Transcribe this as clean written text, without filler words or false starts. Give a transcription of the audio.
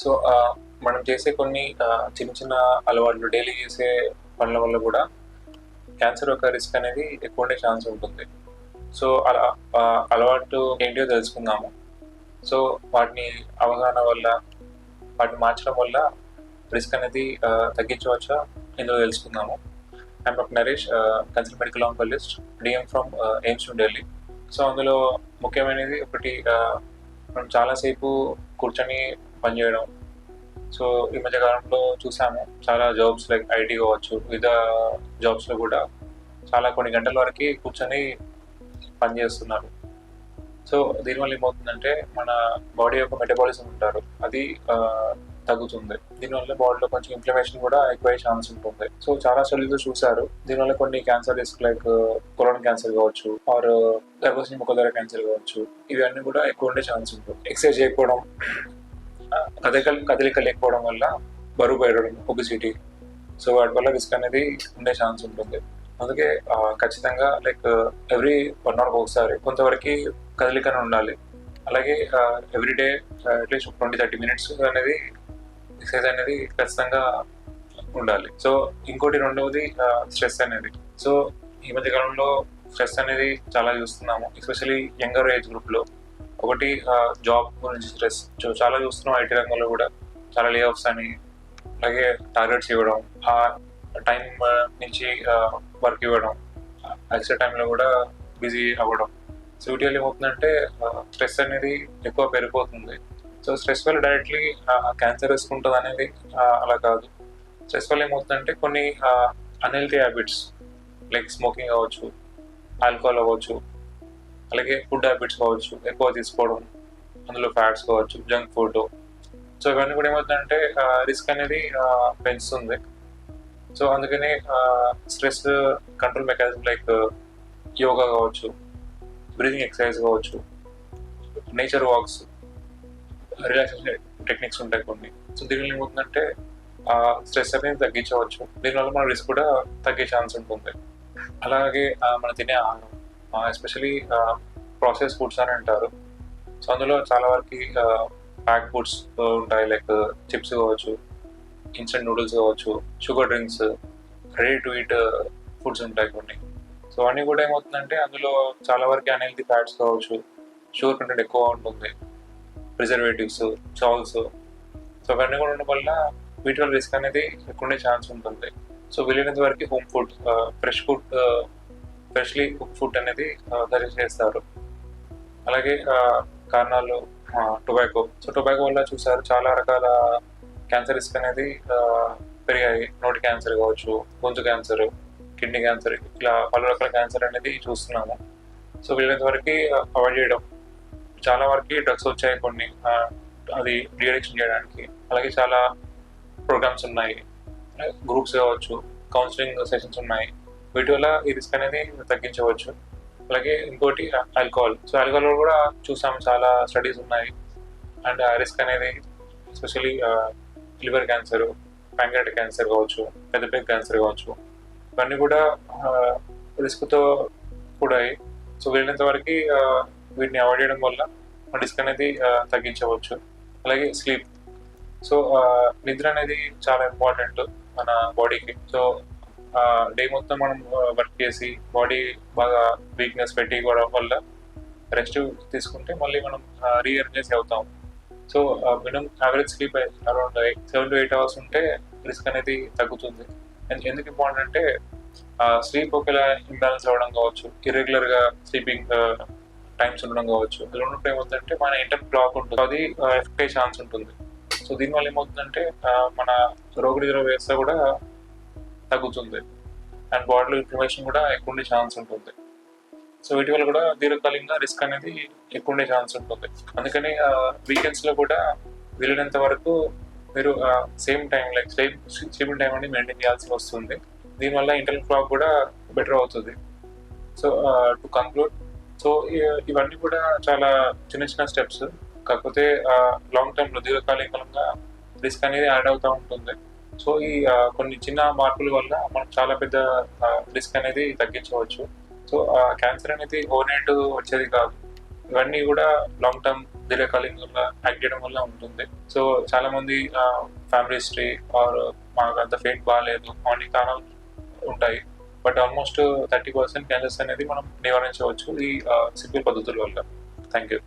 So, మనం చేసే కొన్ని చిన్న చిన్న అలవాట్లు డైలీ చేసే పనుల వల్ల కూడా క్యాన్సర్ యొక్క రిస్క్ అనేది ఎక్కువ ఉండే ఛాన్స్ ఉంటుంది. సో, అలా అలవాటు ఏంటో తెలుసుకుందాము. సో, వాటిని అవగాహన వల్ల, వాటిని మార్చడం వల్ల రిస్క్ అనేది తగ్గించవచ్చా? ఇందులో తెలుసుకుందాము. I'm doctor Naresh, consultant medical oncologist, DM from AIIMS new Delhi. So, అందులో ముఖ్యమైనది ఒకటి, మనం చాలాసేపు కూర్చొని పనిచేయడం. సో, ఈ మధ్య కాలంలో చూసాము చాలా జాబ్స్ లైక్ ఐటీ కావచ్చు, వివిధ జాబ్స్లో కూడా చాలా కొన్ని గంటల వరకు కూర్చొని పనిచేస్తున్నారు. సో, దీనివల్ల ఏమవుతుందంటే మన బాడీ యొక్క మెటబాలిజం ఉంటారు అది తగ్గుతుంది. దీనివల్ల బాడీలో కొంచెం ఇన్ఫ్లమేషన్ కూడా ఎక్కువయ్యే ఛాన్స్ ఉంటుంది. సో, చాలా స్టడీస్ చూసారు దీనివల్ల కొన్ని క్యాన్సర్ రిస్క్ లైక్ కొలన్ క్యాన్సర్ కావచ్చు, ఆర్ గర్భసంచి ముఖద్వార క్యాన్సర్ కావచ్చు, ఇవన్నీ కూడా ఎక్కువ ఉండే ఛాన్స్ ఉంటుంది. ఎక్సర్సైజ్ చేయకపోవడం, కదలిక లేకపోవడం వల్ల బరువు పెరగడం, ఒబిసిటీ, సో వాటి వల్ల రిస్క్ అనేది ఉండే ఛాన్స్ ఉంటుంది. అందుకే ఖచ్చితంగా లైక్ ఎవ్రీ 1 hour ఒకసారి కొంతవరకు కదలికనే ఉండాలి. అలాగే ఎవ్రీడే అట్లీస్ట్ 20-30 minutes అనేది ఎక్సర్సైజ్ అనేది ఖచ్చితంగా ఉండాలి. సో ఇంకోటి రెండవది స్ట్రెస్ అనేది. సో ఈ మధ్య కాలంలో స్ట్రెస్ అనేది చాలా చూస్తున్నాము, ఎస్పెషల్లీ యంగర్ ఏజ్ గ్రూప్లో. ఒకటి జాబ్ గురించి స్ట్రెస్ చాలా చూస్తున్నాం. ఐటీ రంగంలో కూడా చాలా లే ఆఫ్స్ అని, అలాగే టార్గెట్స్ ఇవ్వడం, ఆ టైం నుంచి వర్క్ ఇవ్వడం, ఎక్స్ట్రా టైంలో కూడా బిజీ అవ్వడం. సో వీటి వల్ల ఏమవుతుందంటే స్ట్రెస్ అనేది ఎక్కువ పెరిగిపోతుంది. సో స్ట్రెస్ వల్ల డైరెక్ట్లీ క్యాన్సర్ రిస్క్ ఉంటుంది అనేది అలా కాదు. స్ట్రెస్ వల్ల ఏమవుతుందంటే కొన్ని అన్హెల్తీ హ్యాబిట్స్ లైక్ స్మోకింగ్ అవ్వచ్చు, ఆల్కహాల్ అవ్వచ్చు, అలాగే ఫుడ్ హ్యాబిట్స్ కావచ్చు, ఎక్కువ తీసుకోవడం, అందులో ఫ్యాట్స్ కావచ్చు, జంక్ ఫుడ్. సో ఇవన్నీ కూడా ఏమవుతుందంటే రిస్క్ అనేది పెంచుతుంది. సో అందుకని stress control mechanism like yoga కావచ్చు, బ్రీతింగ్ ఎక్సర్సైజ్ కావచ్చు, నేచర్ వాక్స్, రిలాక్సేషన్ టెక్నిక్స్ ఉంటాయి కొన్ని. సో దీనివల్ల ఏమవుతుందంటే స్ట్రెస్ అనేది తగ్గించవచ్చు. దీనివల్ల మన రిస్క్ కూడా తగ్గే ఛాన్స్ ఉంటుంది. అలాగే మనం తినే ఆహారం, ఎస్పెషలీ ప్రాసెస్ ఫుడ్స్ అని అంటారు. సో అందులో చాలా వరకు ప్యాక్ ఫుడ్స్ ఉంటాయి లైక్ చిప్స్ కావచ్చు, ఇన్స్టెంట్ నూడిల్స్ కావచ్చు, sugar drinks, ready to eat foods ఉంటాయి కొన్ని. సో అన్నీ కూడా ఏమవుతుందంటే అందులో చాలా వరకు అన్హెల్తీ ఫ్యాట్స్ కావచ్చు, షుగర్ కంటెంట్ ఎక్కువ ఉంటుంది, ప్రిజర్వేటివ్స్, సాల్ట్స్. సో అవన్నీ కూడా ఉండడం వల్ల వీటి వల్ల రిస్క్ అనేది ఎక్కువ ఉండే ఛాన్స్ ఉంటుంది. సో వీలైనంత వరకు home food, freshly cook food అనేది సజెస్ట్ చేస్తారు. అలాగే కారణాలు టొబాకో. సో టొబాకో వల్ల చూసారు చాలా రకాల క్యాన్సర్ రిస్క్ అనేది పెరిగాయి. నోటి క్యాన్సర్ కావచ్చు, గొంతు క్యాన్సర్, కిడ్నీ క్యాన్సర్, ఇలా పలు రకాల క్యాన్సర్ అనేది చూస్తున్నాము. సో వీళ్ళంత వరకు అవాయిడ్ చేయడం. చాలా వరకు డ్రగ్స్ వచ్చాయి కొన్ని, అది డీఅడిక్షన్ చేయడానికి. అలాగే చాలా ప్రోగ్రామ్స్ ఉన్నాయి, గ్రూప్స్ కావచ్చు, కౌన్సిలింగ్ సెషన్స్ ఉన్నాయి. వీటి వల్ల ఈ రిస్క్ అనేది తగ్గించవచ్చు. అలాగే ఇంకోటి ఆల్కహాల్. సో ఆల్కహాల్ కూడా చూసాం చాలా స్టడీస్ ఉన్నాయి. అండ్ ఆ రిస్క్ అనేది especially liver cancer, pancreatic cancer కావచ్చు, పెద్ద క్యాన్సర్ కావచ్చు, ఇవన్నీ కూడా రిస్క్తో కూడాయి. సో వీళ్ళంత వరకు వీటిని అవాయిడ్ చేయడం వల్ల రిస్క్ అనేది తగ్గించవచ్చు. అలాగే స్లీప్. సో నిద్ర అనేది చాలా ఇంపార్టెంట్ మన బాడీకి. సో డే మొత్తం మనం వర్క్ చేసి బాడీ బాగా వీక్నెస్ పెట్టుకోవడం వల్ల రెస్ట్ తీసుకుంటే మళ్ళీ మనం రీఎనర్జైజ్ అవుతాం. So minimum average sleep around 7 to 8 hours ఉంటే రిస్క్ అనేది తగ్గుతుంది. ఎందుకు ఇంపార్టెంట్ అంటే స్లీప్ ఒకవేళ ఇంబ్యాలెన్స్ అవ్వడం కావచ్చు, ఇర్రెగ్యులర్గా స్లీపింగ్ టైమ్స్ ఉండడం కావచ్చు, అది ఉన్నప్పుడు ఏమవుతుందంటే మన ఇంటర్నల్ క్లాక్ ఉంటుంది, అది ఎఫెక్ట్ అయ్యే ఛాన్స్ ఉంటుంది. సో దీనివల్ల ఏమవుతుందంటే మన రోగనిరోధక వ్యవస్థ కూడా తగ్గుతుంది అండ్ బాడీలో ఇన్ఫ్లమేషన్ కూడా ఎక్కువ ఉండే ఛాన్స్ ఉంటుంది. సో వీటి వల్ల కూడా దీర్ఘకాలికంగా రిస్క్ అనేది ఎక్కువ ఉండే ఛాన్స్ ఉంటుంది. అందుకని వీకెండ్స్లో కూడా వీలైనంత వరకు మీరు same time like same time అనేది మెయింటైన్ చేయాల్సి వస్తుంది. దీనివల్ల ఇంటర్నల్ క్లాక్ కూడా బెటర్ అవుతుంది. సో టు కంక్లూడ్, సో ఇవన్నీ కూడా చాలా చిన్న చిన్న స్టెప్స్, కాకపోతే లాంగ్ టర్మ్లో దీర్ఘకాలికంగా రిస్క్ అనేది యాడ్ అవుతూ ఉంటుంది. సో ఈ కొన్ని చిన్న మార్పుల వల్ల మనం చాలా పెద్ద రిస్క్ అనేది తగ్గించవచ్చు. సో క్యాన్సర్ అనేది ఓవర్నైట్ వచ్చేది కాదు. ఇవన్నీ కూడా లాంగ్ టర్మ్ దీర్ఘకాలికంగా యాక్ట్ చేయడం వల్ల ఉంటుంది. సో చాలా మంది ఫ్యామిలీ హిస్టరీ ఆర్ మాకు అంత ఫేట్ బాగాలేదు అన్ని కారణాలు ఉంటాయి. బట్ ఆల్మోస్ట్ 30% క్యాన్సర్స్ అనేది మనం నివారించవచ్చు ఈ సింపుల్ పద్ధతుల వల్ల. Thank you.